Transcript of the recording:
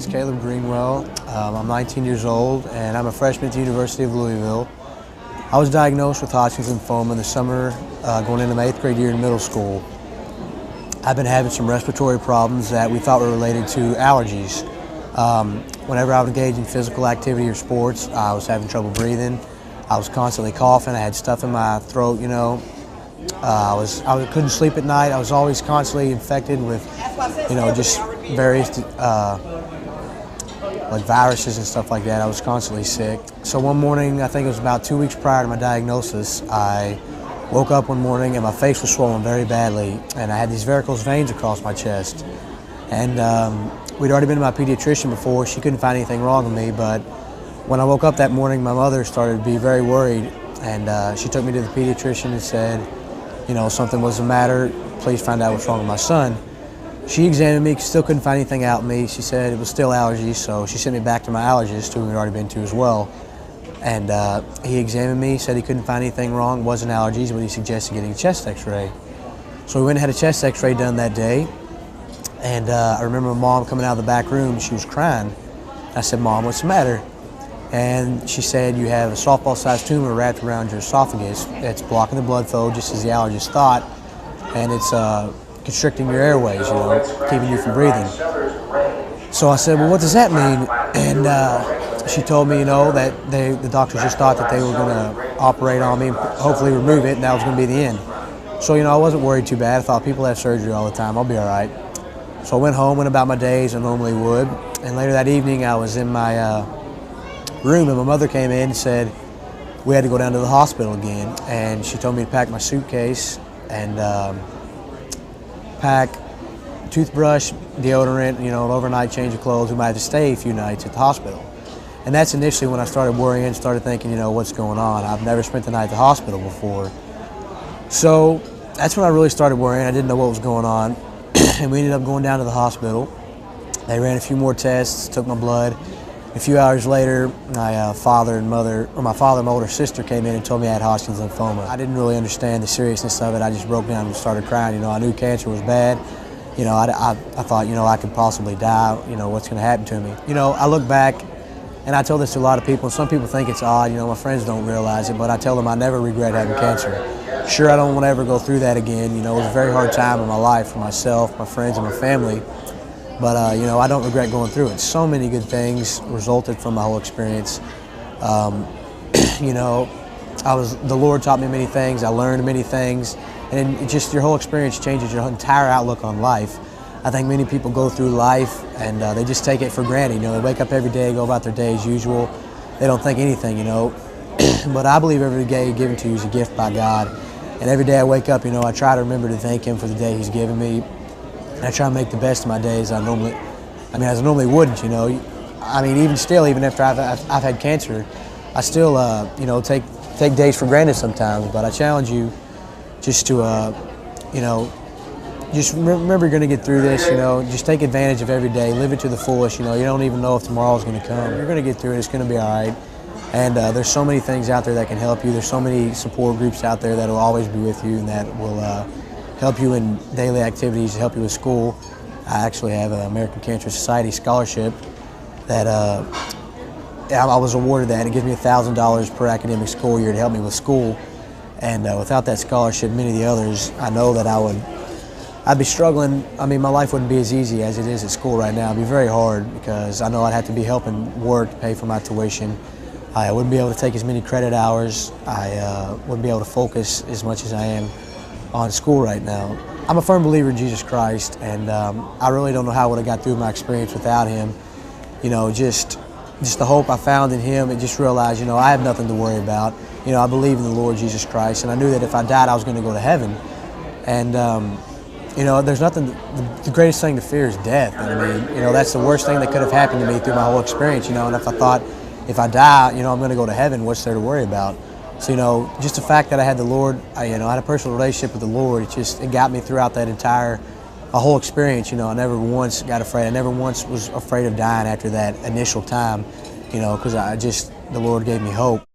is Caleb Greenwell. I'm 19 years old and I'm a freshman at the University of Louisville. I was diagnosed with Hodgkin's lymphoma in the summer going into my 8th grade year in middle school. I've been having some respiratory problems that we thought were related to allergies. Whenever I would engage in physical activity or sports, I was having trouble breathing. I was constantly coughing. I had stuff in my throat, you know. I couldn't sleep at night. I was always constantly infected with, just various like viruses and stuff like that. I was constantly sick. So one morning, I think it was about 2 weeks prior to my diagnosis, I woke up one morning and my face was swollen very badly, and I had these varicose veins across my chest. And we'd already been to my pediatrician before. She couldn't find anything wrong with me, but when I woke up that morning, my mother started to be very worried, and she took me to the pediatrician and said, something was the matter. Please find out what's wrong with my son. She examined me, still couldn't find anything out in me. She said it was still allergies, so she sent me back to my allergist, who we'd already been to as well. And he examined me, said he couldn't find anything wrong, wasn't allergies, but he suggested getting a chest x-ray. So we went and had a chest x-ray done that day. And I remember my mom coming out of the back room, she was crying. I said, "Mom, what's the matter?" And she said, "You have a softball-sized tumor wrapped around your esophagus. It's blocking the blood flow, just as the allergist thought, and it's constricting your airways, keeping you from breathing." So I said, "Well, what does that mean?" And she told me, that the doctors just thought that they were going to operate on me and hopefully remove it, and that was going to be the end. So, I wasn't worried too bad. I thought, people have surgery all the time. I'll be all right. So I went home, went about my day as I normally would, and later that evening I was in my room, and my mother came in and said we had to go down to the hospital again, and she told me to pack my suitcase and pack toothbrush, deodorant, an overnight change of clothes. We might have to stay a few nights at the hospital. And that's initially when I started worrying and started thinking, what's going on? I've never spent the night at the hospital before. So that's when I really started worrying. I didn't know what was going on. And we ended up going down to the hospital. They ran a few more tests, took my blood. A few hours later, my father and my older sister came in and told me I had Hodgkin's lymphoma. I didn't really understand the seriousness of it. I just broke down and started crying. I knew cancer was bad. I thought, I could possibly die. What's going to happen to me? I look back, and I tell this to a lot of people, and some people think it's odd. My friends don't realize it, but I tell them I never regret having cancer. Sure, I don't want to ever go through that again. It was a very hard time in my life for myself, my friends, and my family. But, I don't regret going through it. So many good things resulted from my whole experience. The Lord taught me many things. I learned many things. And just your whole experience changes your entire outlook on life. I think many people go through life and they just take it for granted. They wake up every day, go about their day as usual. They don't think anything, But I believe every day given to you is a gift by God. And every day I wake up, I try to remember to thank Him for the day He's given me. And I try to make the best of my days as I normally wouldn't, even still, even after I've had cancer, I still, take days for granted sometimes. But I challenge you just to, just remember you're going to get through this, just take advantage of every day, live it to the fullest, you don't even know if tomorrow's going to come. You're going to get through it, it's going to be all right. And there's so many things out there that can help you. There's so many support groups out there that will always be with you and that will help you in daily activities, help you with school. I actually have an American Cancer Society scholarship that I was awarded that. It gives me $1,000 per academic school year to help me with school. And without that scholarship, many of the others, I know that I'd be struggling. My life wouldn't be as easy as it is at school right now. It'd be very hard because I know I'd have to be helping work to pay for my tuition. I wouldn't be able to take as many credit hours. I wouldn't be able to focus as much as I am on school right now. I'm a firm believer in Jesus Christ, and I really don't know how I would have got through my experience without Him. Just the hope I found in Him, and just realized, I have nothing to worry about. I believe in the Lord Jesus Christ, and I knew that if I died, I was going to go to heaven. And there's nothing. The greatest thing to fear is death. That's the worst thing that could have happened to me through my whole experience. And if I thought, if I die, I'm going to go to heaven, what's there to worry about? So, just the fact that I had the Lord, I had a personal relationship with the Lord, it got me throughout that a whole experience. I never once got afraid. I never once was afraid of dying after that initial time, because the Lord gave me hope.